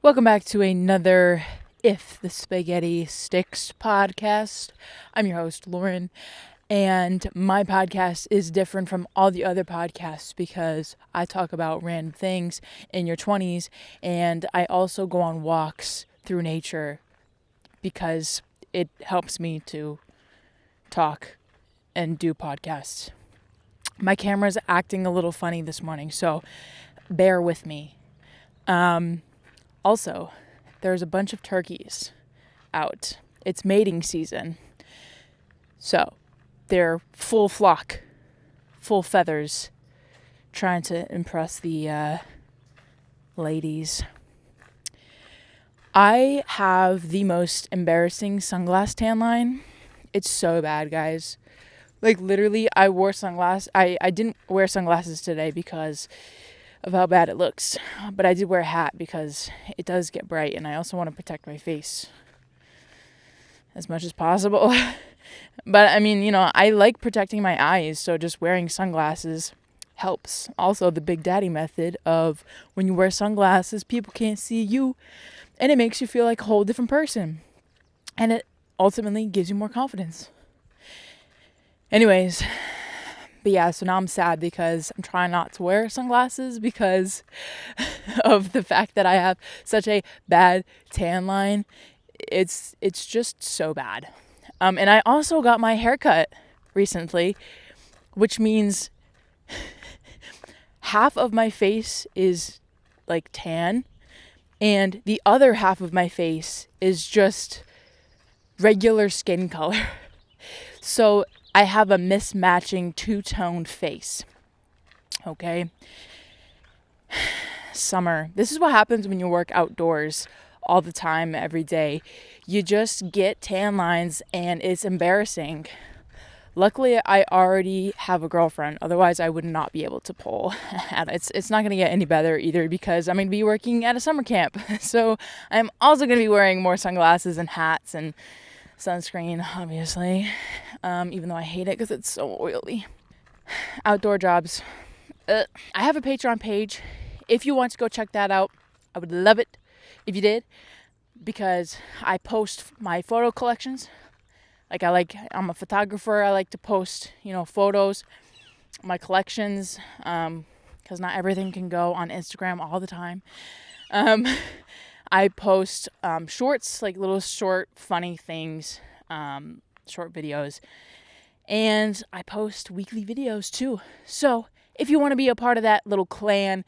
Welcome back to another If the Spaghetti Sticks podcast. I'm your host, Lauren, and my podcast is different from all the other podcasts because I talk about random things in your 20s, and I also go on walks through nature because it helps me to talk and do podcasts. My camera's acting a little funny this morning, so bear with me. Also, there's a bunch of turkeys out. It's mating season. So, they're full flock, full feathers, trying to impress the ladies. I have the most embarrassing sunglass tan line. It's so bad, guys. Like, literally, I wore sunglasses. I didn't wear sunglasses today because of how bad it looks, but I did wear a hat because it does get bright, and I also want to protect my face as much as possible. But I mean, I like protecting my eyes, so just wearing sunglasses helps. Also, the Big Daddy method of when you wear sunglasses, people can't see you, and it makes you feel like a whole different person, and it ultimately gives you more confidence. Anyways, but yeah, so now I'm sad because I'm trying not to wear sunglasses because of the fact that I have such a bad tan line. It's just so bad. And I also got my hair cut recently, which means half of my face is like tan and the other half of my face is just regular skin color. So I have a mismatching two-toned face. Okay? Summer. This is what happens when you work outdoors all the time, every day. You just get tan lines and it's embarrassing. Luckily, I already have a girlfriend. Otherwise, I would not be able to pull. It's not going to get any better either because I'm going to be working at a summer camp. So I'm also going to be wearing more sunglasses and hats and sunscreen, obviously, even though I hate it because it's so oily. Outdoor jobs. I have a Patreon page. If you want to go check that out, I would love it if you did, because I post my photo collections. I'm a photographer. I like to post, photos, my collections, because not everything can go on Instagram all the time. I post shorts, like little short, funny things, short videos. And I post weekly videos too. So if you want to be a part of that little clan,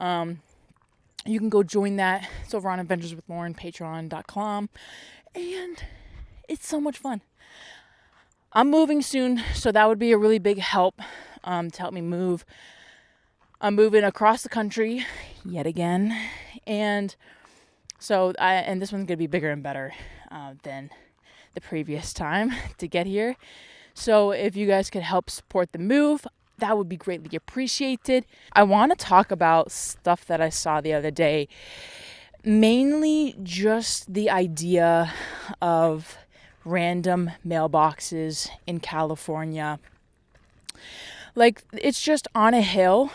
you can go join that. It's over on Adventures with Lauren, patreon.com. And it's so much fun. I'm moving soon, so that would be a really big help to help me move. I'm moving across the country yet again. And so this one's going to be bigger and better than the previous time to get here. So if you guys could help support the move, that would be greatly appreciated. I want to talk about stuff that I saw the other day. Mainly just the idea of random mailboxes in California. Like, it's just on a hill.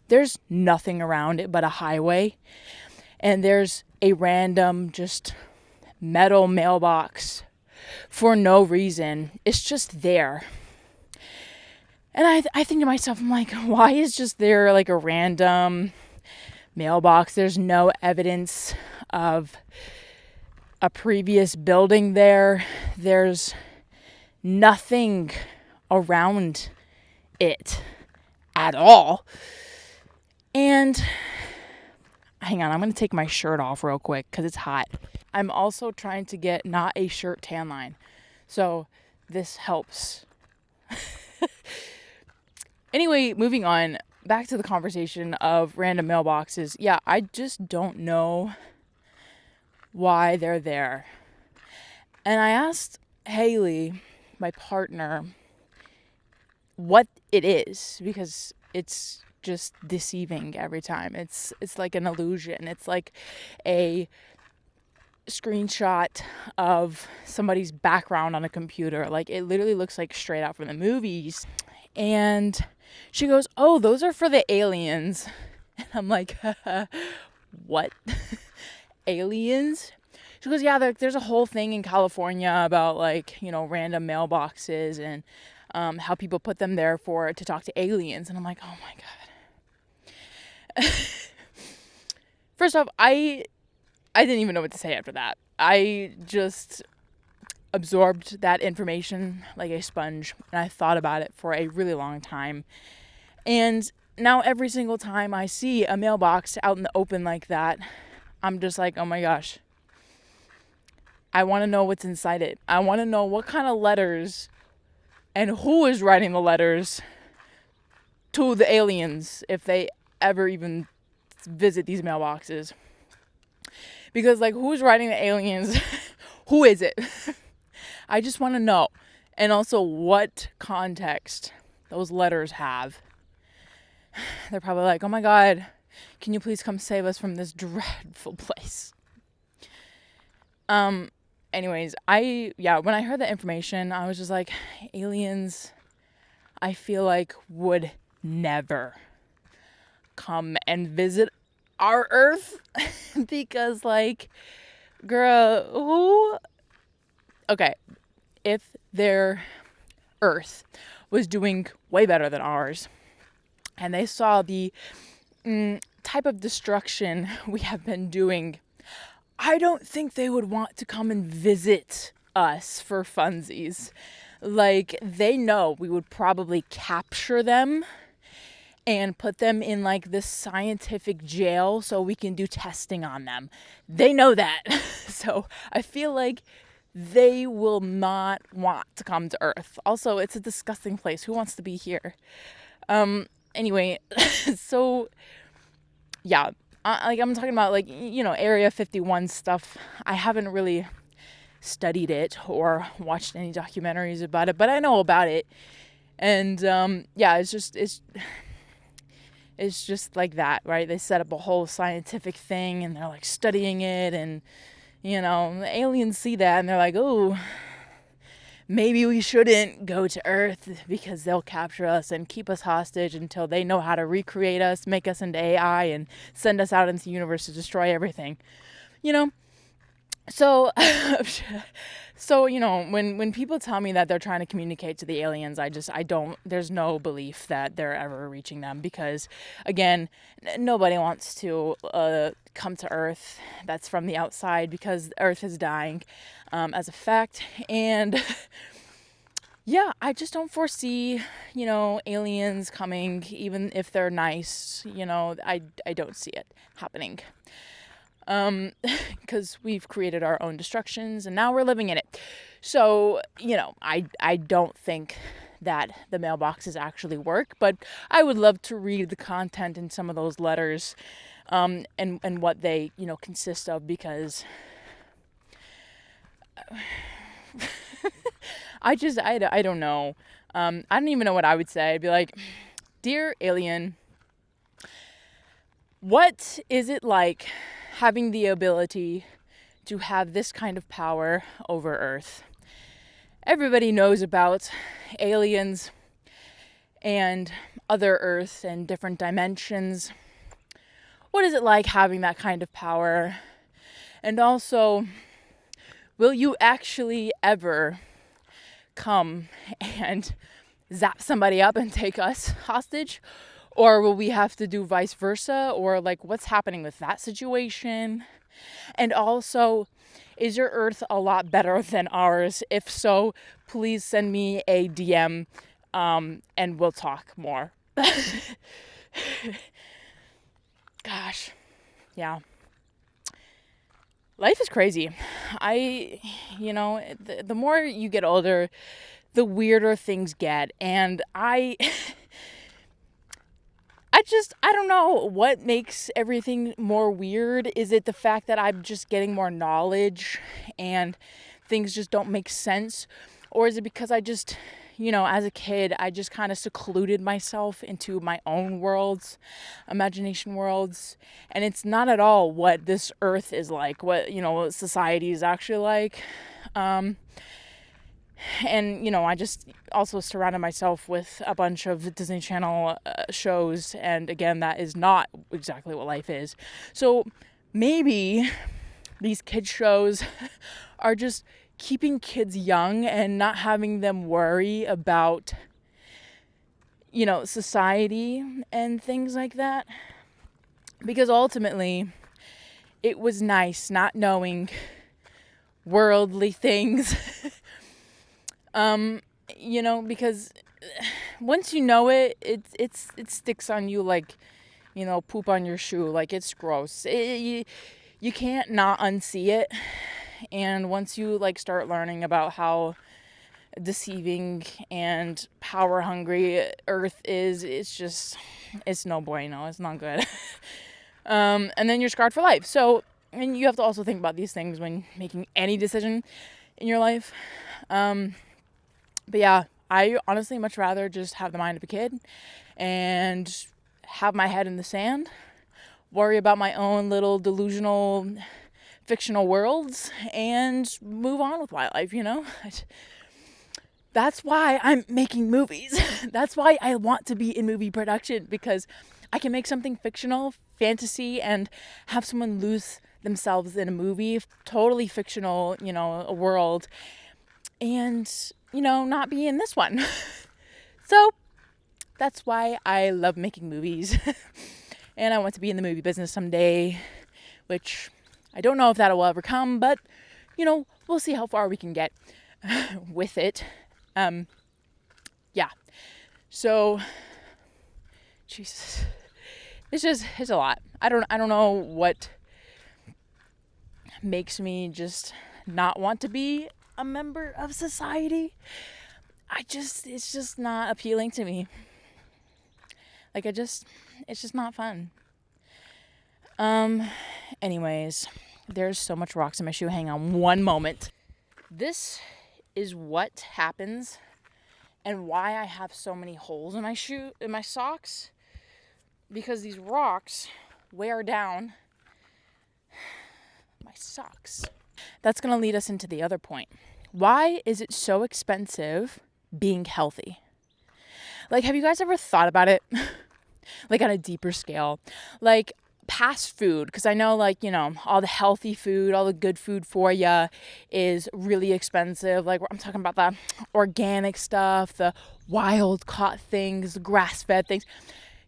There's nothing around it but a highway. And there's a random just metal mailbox for no reason. It's just there. And I think to myself, I'm like, why is just there like a random mailbox? There's no evidence of a previous building there. There's nothing around it at all. And hang on, I'm going to take my shirt off real quick because it's hot. I'm also trying to get not a shirt tan line. So this helps. Anyway, moving on. Back to the conversation of random mailboxes. Yeah, I just don't know why they're there. And I asked Haley, my partner, what it is, because it's just deceiving every time. It's like an illusion. It's like a screenshot of somebody's background on a computer. Like, it literally looks like straight out from the movies. And she goes, "Oh, those are for the aliens." And I'm like, what? aliens. She goes, yeah, there's a whole thing in California about like, you know, random mailboxes and how people put them there to talk to aliens. And I'm like, oh my God. First off, I didn't even know what to say after that. I just absorbed that information like a sponge, and I thought about it for a really long time. And now every single time I see a mailbox out in the open like that, I'm just like, oh my gosh, I want to know what's inside it. I want to know what kind of letters and who is writing the letters to the aliens if they ever even visit these mailboxes. Because, like, who's writing the aliens? Who is it? I just want to know. And also what context those letters have. They're probably like, oh my God, can you please come save us from this dreadful place? Anyways, when I heard that information, I was just like, aliens, I feel like would never come and visit our Earth. Because, like, girl, okay, if their Earth was doing way better than ours, and they saw the type of destruction we have been doing, I don't think they would want to come and visit us for funsies. Like, they know we would probably capture them and put them in, like, this scientific jail so we can do testing on them. They know that. So I feel like they will not want to come to Earth. Also, it's a disgusting place. Who wants to be here? Anyway, so, yeah. I'm talking about, like, you know, Area 51 stuff. I haven't really studied it or watched any documentaries about it, but I know about it. And, yeah, it's just like that, right? They set up a whole scientific thing and they're like studying it, and, you know, the aliens see that and they're like, oh, maybe we shouldn't go to Earth because they'll capture us and keep us hostage until they know how to recreate us, make us into AI, and send us out into the universe to destroy everything, you know? So, you know, when people tell me that they're trying to communicate to the aliens, there's no belief that they're ever reaching them, because, again, nobody wants to come to Earth that's from the outside, because Earth is dying, as a fact. And yeah, I just don't foresee, you know, aliens coming, even if they're nice. You know, I don't see it happening. Because we've created our own destructions and now we're living in it. So, you know, I don't think that the mailboxes actually work, but I would love to read the content in some of those letters, and what they, you know, consist of, because I don't know. I don't even know what I would say. I'd be like, dear alien, what is it like having the ability to have this kind of power over Earth? Everybody knows about aliens and other Earth and different dimensions. What is it like having that kind of power? And also, will you actually ever come and zap somebody up and take us hostage? Or will we have to do vice versa? Or, like, what's happening with that situation? And also, is your Earth a lot better than ours? If so, please send me a DM, and we'll talk more. Gosh, yeah. Life is crazy. You know, the more you get older, the weirder things get. And I don't know what makes everything more weird. Is it the fact that I'm just getting more knowledge and things just don't make sense? Or is it because I just, you know, as a kid, I just kind of secluded myself into my own worlds, imagination worlds, and it's not at all what this Earth is like, what, you know, what society is actually like. And, you know, I just also surrounded myself with a bunch of Disney Channel shows. And again, that is not exactly what life is. So maybe these kid shows are just keeping kids young and not having them worry about, society and things like that. Because ultimately, it was nice not knowing worldly things. Because once you know it, it sticks on you like, poop on your shoe. Like, it's gross. You can't not unsee it. And once you start learning about how deceiving and power hungry Earth is, it's no bueno. It's not good. And then you're scarred for life. So, and you have to also think about these things when making any decision in your life. But yeah, I honestly much rather just have the mind of a kid and have my head in the sand, worry about my own little delusional fictional worlds, and move on with my life, That's why I'm making movies. That's why I want to be in movie production, because I can make something fictional, fantasy, and have someone lose themselves in a movie, totally fictional, a world, and, not be in this one. So that's why I love making movies. And I want to be in the movie business someday, which I don't know if that will ever come, but, we'll see how far we can get with it. Yeah. So, Jesus, it's a lot. I don't know what makes me just not want to be a member of society. It's just not appealing to me. It's just not fun. Anyways, there's so much rocks in my shoe. Hang on one moment. This is what happens and why I have so many holes in my socks, because these rocks wear down my socks. That's going to lead us into the other point. Why is it so expensive being healthy? Have you guys ever thought about it? On a deeper scale, past food, because I know all the healthy food, all the good food for you is really expensive. I'm talking about the organic stuff, the wild caught things, the grass fed things.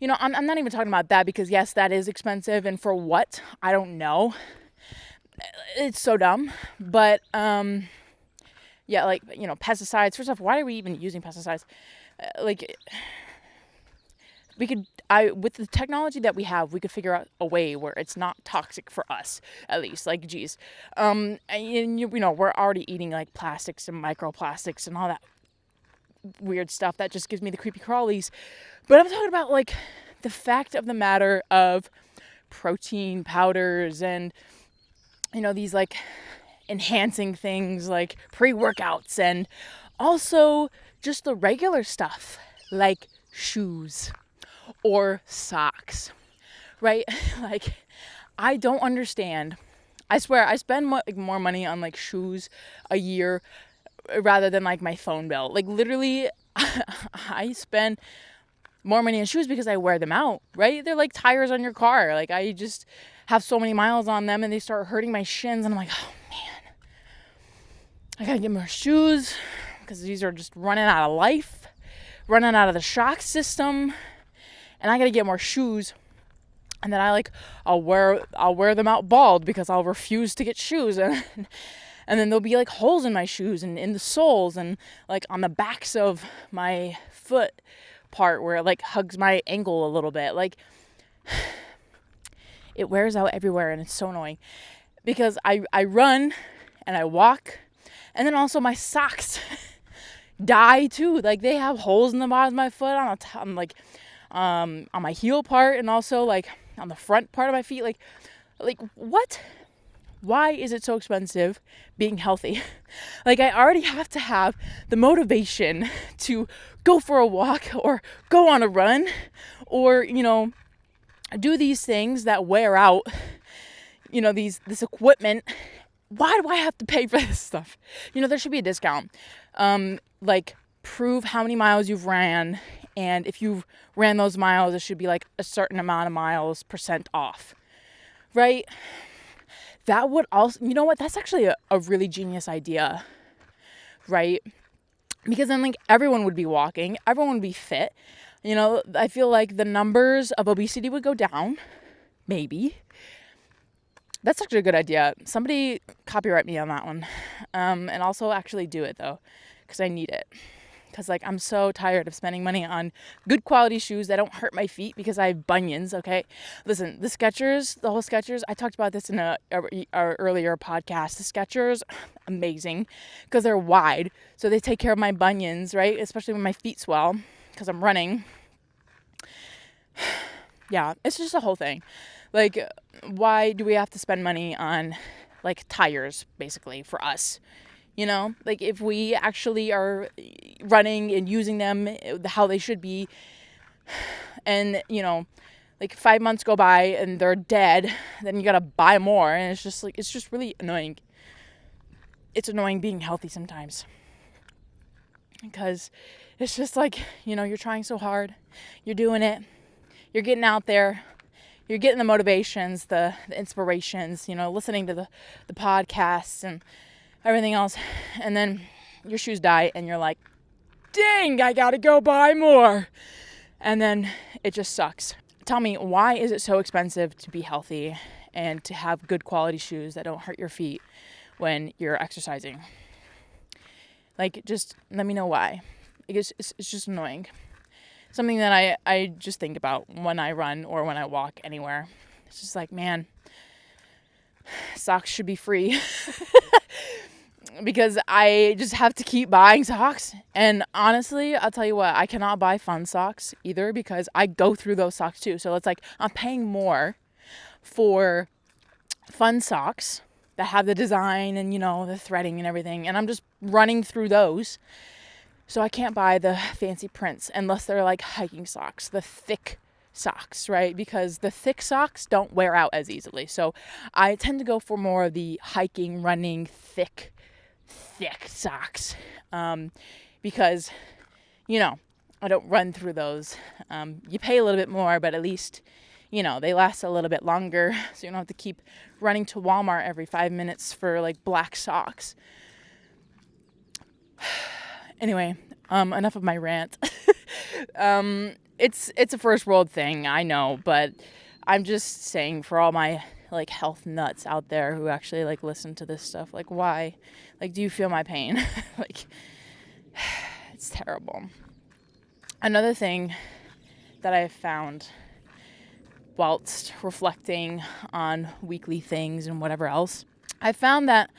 I'm not even talking about that, because yes, that is expensive, and for what, I don't know. It's so dumb. But yeah, pesticides. First off, why are we even using pesticides? With the technology that we have, we could figure out a way where it's not toxic for us, at least. And we're already eating plastics and microplastics and all that weird stuff that just gives me the creepy crawlies. But I'm talking about the fact of the matter of protein powders and these enhancing things like pre-workouts, and also just the regular stuff like shoes or socks, right? I don't understand. I swear, I spend more money on shoes a year rather than my phone bill. Literally, I spend more money on shoes because I wear them out, right? They're like tires on your car. I just have so many miles on them and they start hurting my shins, and I'm like, oh man, I gotta get more shoes because these are just running out of life, running out of the shock system. And I gotta get more shoes, and then I'll wear them out bald because I'll refuse to get shoes, and then there'll be holes in my shoes and in the soles and on the backs of my foot part where it hugs my ankle a little bit. It wears out everywhere, and it's so annoying because I run and I walk, and then also my socks die too. They have holes in the bottom of my foot on my heel part, and also on the front part of my feet. What? Why is it so expensive being healthy? I already have to have the motivation to go for a walk or go on a run or, do these things that wear out, this equipment. Why do I have to pay for this stuff? There should be a discount. Prove how many miles you've ran, and if you've ran those miles, it should be a certain amount of miles % off, right? that would also, you know what, that's actually a really genius idea, right? Because then like everyone would be walking, everyone would be fit. You know, I feel like the numbers of obesity would go down, maybe. That's actually a good idea. Somebody copyright me on that one. And also actually do it though, because I need it. Because like I'm so tired of spending money on good quality shoes that don't hurt my feet because I have bunions, okay? Listen, the Skechers, the whole Skechers, I talked about this in our earlier podcast. The Skechers, amazing because they're wide. So they take care of my bunions, right? Especially when my feet swell because I'm running. Yeah, it's just a whole thing. Like, why do we have to spend money on like tires basically for us? You know, like if we actually are running and using them how they should be, and, you know, like 5 months go by and they're dead, then you got to buy more. And it's just like, it's just really annoying. It's annoying being healthy sometimes. Because it's just like, you know, you're trying so hard. You're doing it. You're getting out there. You're getting the motivations, the inspirations, you know, listening to the podcasts and everything else, and then your shoes die and you're like, dang, I gotta go buy more, and then it just sucks. Tell me, why is it so expensive to be healthy and to have good quality shoes that don't hurt your feet when you're exercising? Like, just let me know why. It's just annoying. Something that I just think about when I run or when I walk anywhere. It's just like, man, socks should be free. Because I just have to keep buying socks. And honestly, I'll tell you what, I cannot buy fun socks either because I go through those socks too. So it's like I'm paying more for fun socks that have the design and, you know, the threading and everything. And I'm just running through those. So I can't buy the fancy prints unless they're like hiking socks, the thick socks, right? Because the thick socks don't wear out as easily. So I tend to go for more of the hiking, running, thick socks, because, you know, I don't run through those. You pay a little bit more, but at least, you know, they last a little bit longer, so you don't have to keep running to Walmart every 5 minutes for like black socks. Anyway, enough of my rant. It's a first world thing, I know, but I'm just saying for all my like health nuts out there who actually like listen to this stuff, like, why? Like, do you feel my pain? Like, it's terrible. Another thing that I have found whilst reflecting on weekly things and whatever else, I found that,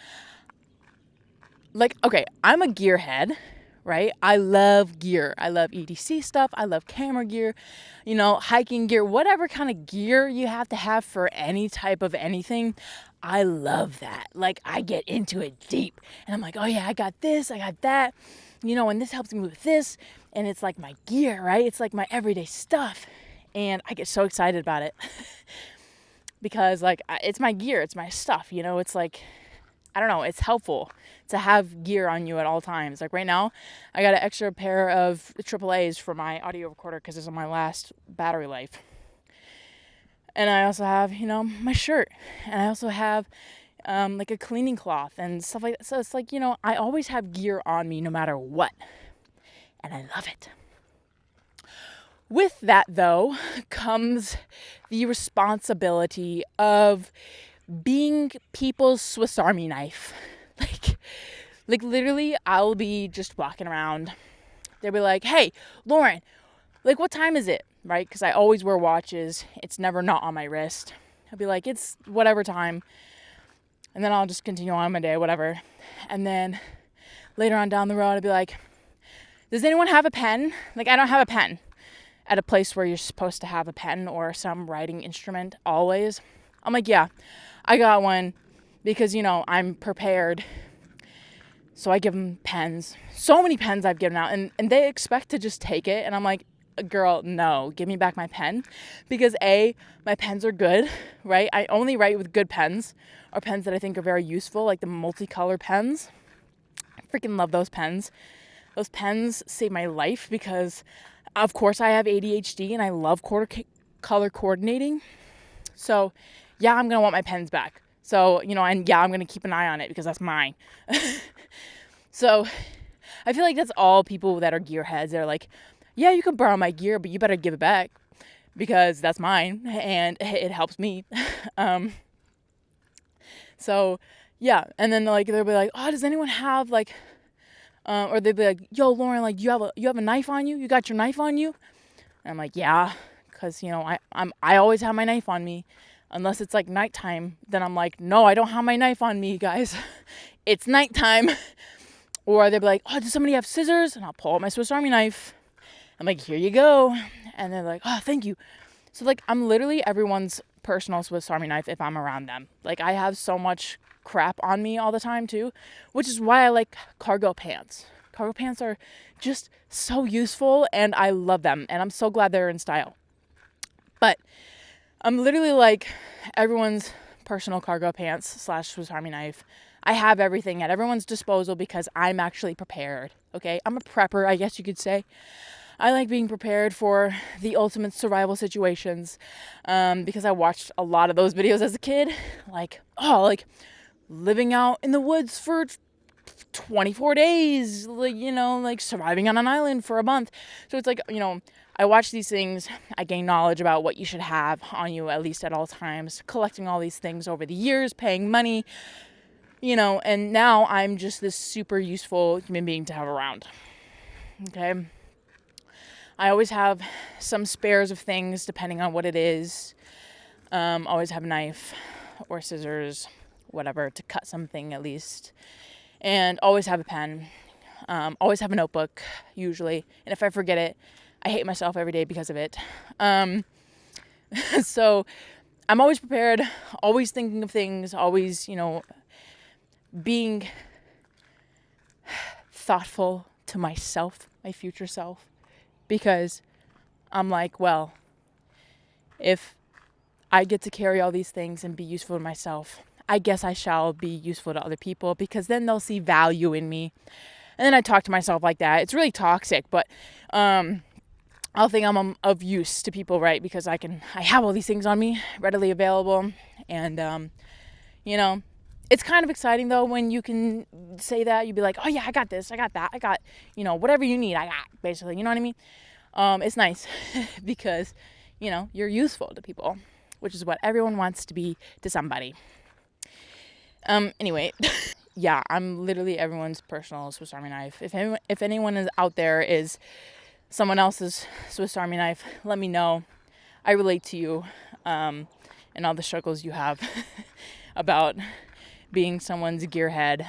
like, okay, I'm a gearhead, right? I love gear. I love EDC stuff. I love camera gear, you know, hiking gear, whatever kind of gear you have to have for any type of anything. I love that. Like, I get into it deep and I'm like, oh yeah, I got this, I got that, you know, and this helps me with this. And it's like my gear, right? It's like my everyday stuff. And I get so excited about it because like, it's my gear, it's my stuff, you know, it's like, I don't know, it's helpful to have gear on you at all times. Like right now, I got an extra pair of AAAs for my audio recorder because it's on my last battery life. And I also have, you know, my shirt. And I also have like a cleaning cloth and stuff like that. So it's like, you know, I always have gear on me no matter what. And I love it. With that, though, comes the responsibility of being people's Swiss Army knife. Like literally, I'll be just walking around. They'll be like, hey, Lauren, like, what time is it? Right? Because I always wear watches. It's never not on my wrist. I'll be like, it's whatever time. And then I'll just continue on my day, whatever. And then later on down the road, I'll be like, does anyone have a pen? Like, I don't have a pen at a place where you're supposed to have a pen or some writing instrument always. I'm like, yeah, I got one because, you know, I'm prepared. So I give them pens. So many pens I've given out. And they expect to just take it. And I'm like, girl, no, give me back my pen. Because A, my pens are good, right? I only write with good pens or pens that I think are very useful, like the multicolor pens. I freaking love those pens. Those pens save my life because, of course, I have ADHD and I love color coordinating. So, yeah, I'm going to want my pens back. So, and yeah, I'm going to keep an eye on it because that's mine. So I feel like that's all people that are gearheads. They're like, yeah, you can borrow my gear, but you better give it back because that's mine and it helps me. So yeah. And then like, they'll be like, oh, does anyone have like, or they'd be like, yo, Lauren, like, you have a knife on you? You got your knife on you? And I'm like, yeah, because, I always have my knife on me. Unless it's like nighttime, then I'm like, no, I don't have my knife on me, guys. It's nighttime. Or they'll be like, oh, does somebody have scissors? And I'll pull out my Swiss Army knife. I'm like, here you go. And they're like, oh, thank you. So like, I'm literally everyone's personal Swiss Army knife if I'm around them. Like, I have so much crap on me all the time too, which is why I like cargo pants. Cargo pants are just so useful and I love them. And I'm so glad they're in style. But I'm literally like everyone's personal cargo pants / Swiss Army knife. I have everything at everyone's disposal because I'm actually prepared. Okay, I'm a prepper, I guess you could say. I like being prepared for the ultimate survival situations because I watched a lot of those videos as a kid. Like living out in the woods for 24 days, like surviving on an island for a month. So it's like, I watch these things, I gain knowledge about what you should have on you at least at all times, collecting all these things over the years, paying money, and now I'm just this super useful human being to have around. Okay. I always have some spares of things depending on what it is. Always have a knife or scissors, whatever, to cut something at least. And always have a pen. Always have a notebook, usually. And if I forget it, I hate myself every day because of it. So I'm always prepared, always thinking of things, always, being thoughtful to myself, my future self. Because I'm like, well, if I get to carry all these things and be useful to myself, I guess I shall be useful to other people because then they'll see value in me. And then I talk to myself like that. It's really toxic, but I'll think I'm of use to people, right? Because I have all these things on me readily available. And, it's kind of exciting though when you can say that. You'd be like, oh yeah, I got this, I got that, I got, whatever you need, I got, basically, you know what I mean? It's nice because, you're useful to people, which is what everyone wants to be to somebody. Anyway, yeah, I'm literally everyone's personal Swiss Army knife. If anyone is out there is someone else's Swiss Army knife, let me know. I relate to you, and all the struggles you have about being someone's gearhead,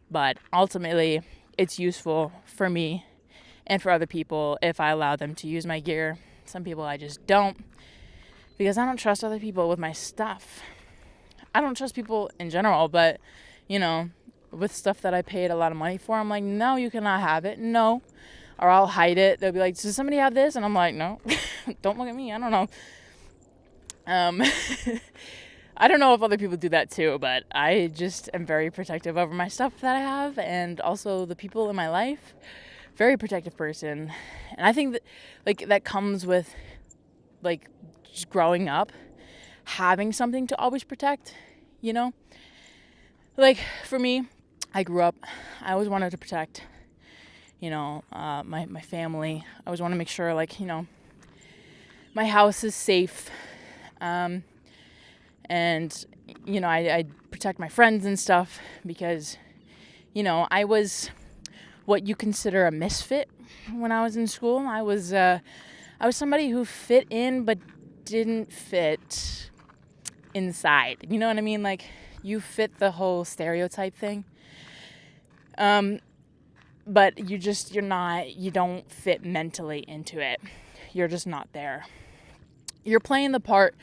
but ultimately it's useful for me and for other people if I allow them to use my gear. Some people I just don't, because I don't trust other people with my stuff. I don't trust people in general, but with stuff that I paid a lot of money for, I'm like, no, you cannot have it, no, or I'll hide it. They'll be like, does somebody have this? And I'm like, no. Don't look at me, I don't know. I don't know if other people do that too, but I just am very protective over my stuff that I have and also the people in my life. Very protective person. And I think that that comes with just growing up, having something to always protect, Like for me, I grew up, I always wanted to protect, my family. I always want to make sure my house is safe. And, I protect my friends and stuff because, I was what you consider a misfit when I was in school. I was somebody who fit in but didn't fit inside. You know what I mean? Like, you fit the whole stereotype thing. But you don't fit mentally into it. You're just not there. You're playing the part,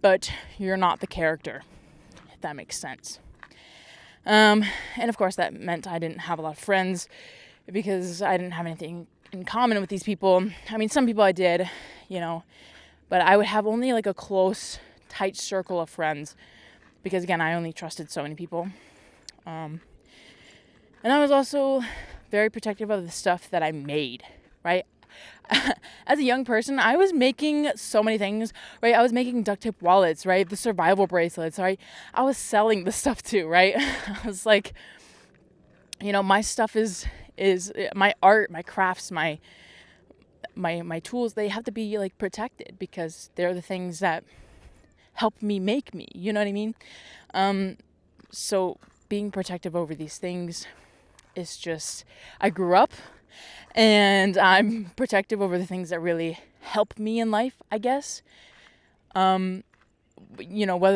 but you're not the character, if that makes sense. And of course that meant I didn't have a lot of friends because I didn't have anything in common with these people. I mean, some people I did, but I would have only a close, tight circle of friends because, again, I only trusted so many people. And I was also very protective of the stuff that I made, right? as a young person, I was making so many things, right? I was making duct tape wallets, right? The survival bracelets, right? I was selling the stuff too, right? I was like, my stuff is my art, my crafts, my tools, they have to be like protected because they're the things that help me make me, you know what I mean? So being protective over these things is just, I grew up and I'm protective over the things that really help me in life, I guess. Whether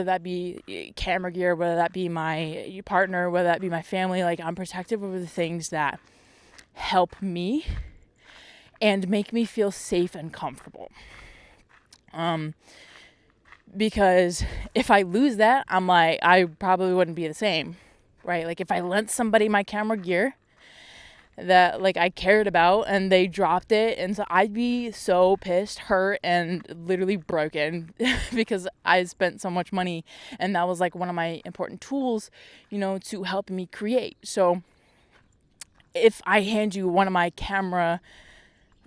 that be camera gear, whether that be my partner, whether that be my family, like I'm protective over the things that help me and make me feel safe and comfortable. Because if I lose that, I'm like, I probably wouldn't be the same, right? Like if I lent somebody my camera gear that like I cared about and they dropped it, and so I'd be so pissed, hurt, and literally broken because I spent so much money and that was like one of my important tools, to help me create. So if I hand you one of my cameras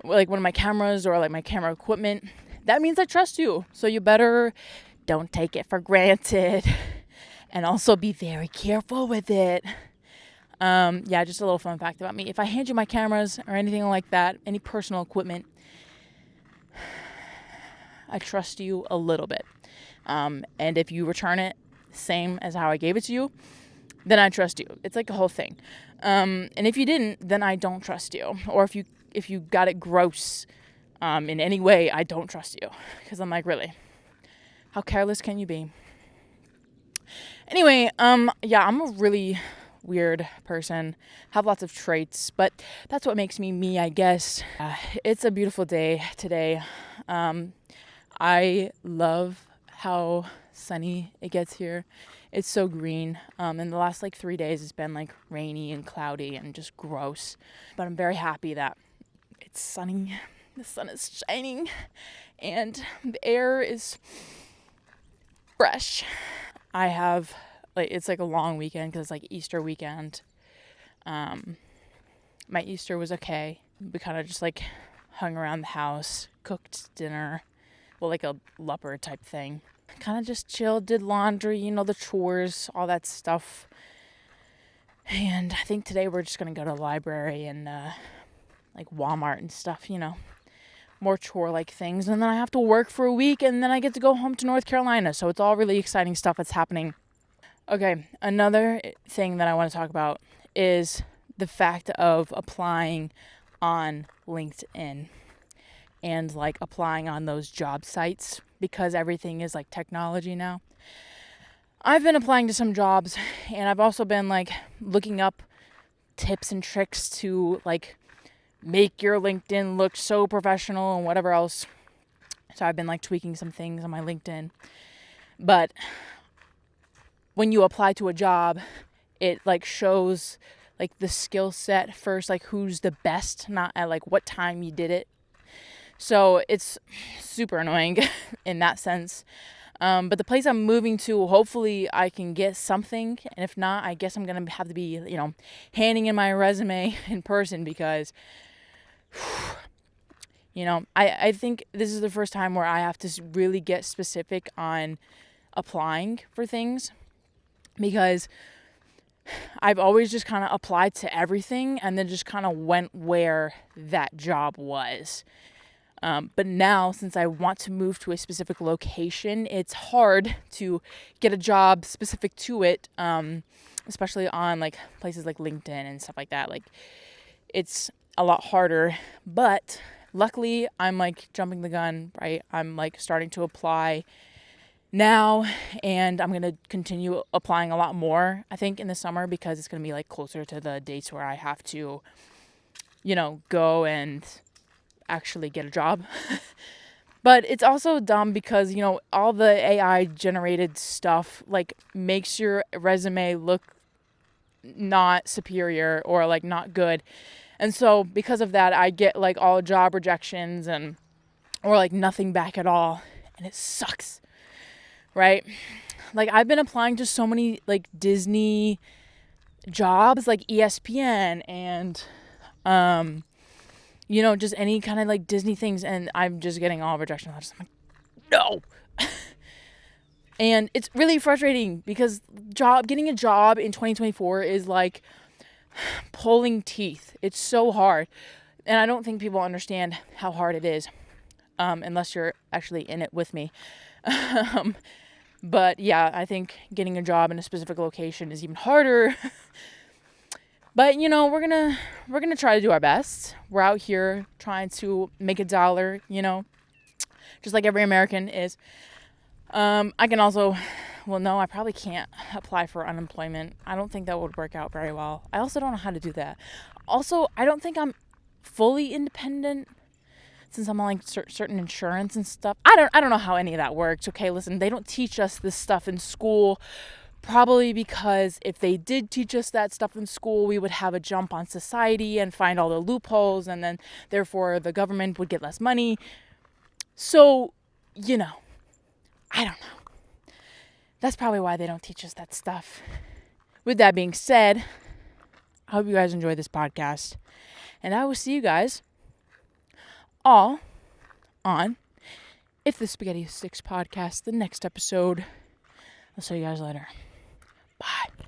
or like my camera equipment, that means I trust you. So you better don't take it for granted and also be very careful with it. Just a little fun fact about me. If I hand you my cameras or anything like that, any personal equipment, I trust you a little bit. And if you return it same as how I gave it to you, then I trust you. It's like a whole thing. And if you didn't, then I don't trust you. Or if you got it gross in any way, I don't trust you. Because I'm like, really? How careless can you be? Anyway, I'm a really weird person. Have lots of traits, but that's what makes me, I guess. It's a beautiful day today. I love how sunny it gets here. It's so green. In the last 3 days, it's been rainy and cloudy and just gross. But I'm very happy that it's sunny. The sun is shining and the air is fresh. I have it's a long weekend because it's Easter weekend. My Easter was okay. We kind of just hung around the house, cooked dinner, a leopard type thing. Kind of just chilled, did laundry, the chores, all that stuff. And I think today we're just gonna go to the library and Walmart and stuff, more chore-like things. And then I have to work for a week, and then I get to go home to North Carolina. So it's all really exciting stuff that's happening. Okay, another thing that I want to talk about is the fact of applying on LinkedIn and applying on those job sites, because everything is technology now. I've been applying to some jobs, and I've also been looking up tips and tricks to make your LinkedIn look so professional and whatever else. So I've been tweaking some things on my LinkedIn. But when you apply to a job, it shows the skill set first, who's the best, not at what time you did it. So it's super annoying in that sense. But the place I'm moving to, hopefully I can get something. And if not, I guess I'm going to have to be, handing in my resume in person because, I think this is the first time where I have to really get specific on applying for things, because I've always just kind of applied to everything and then just kind of went where that job was. But now, since I want to move to a specific location, it's hard to get a job specific to it, especially on places like LinkedIn and stuff like that. It's a lot harder, but luckily I'm jumping the gun, right? I'm starting to apply now, and I'm going to continue applying a lot more, I think, in the summer, because it's going to be closer to the dates where I have to, go and actually get a job. But it's also dumb because, all the AI generated stuff makes your resume look not superior or not good. And so because of that, I get all job rejections or nothing back at all, and it sucks. Right? I've been applying to so many Disney jobs, ESPN and just any kind of like Disney things, and I'm just getting all rejection letters. I'm like, no. And it's really frustrating because getting a job in 2024 is like pulling teeth. It's so hard. And I don't think people understand how hard it is, unless you're actually in it with me. But yeah, I think getting a job in a specific location is even harder. But we're gonna try to do our best. We're out here trying to make a dollar, just like every American is. I can also, no, I probably can't apply for unemployment. I don't think that would work out very well. I also don't know how to do that. Also, I don't think I'm fully independent since I'm on like certain insurance and stuff. I don't know how any of that works. Okay, listen, they don't teach us this stuff in school. Probably because if they did teach us that stuff in school, we would have a jump on society and find all the loopholes, and then therefore the government would get less money. So, I don't know. That's probably why they don't teach us that stuff. With that being said, I hope you guys enjoy this podcast, and I will see you guys all on If the Spaghetti Sticks podcast, the next episode. I'll see you guys later. Bye.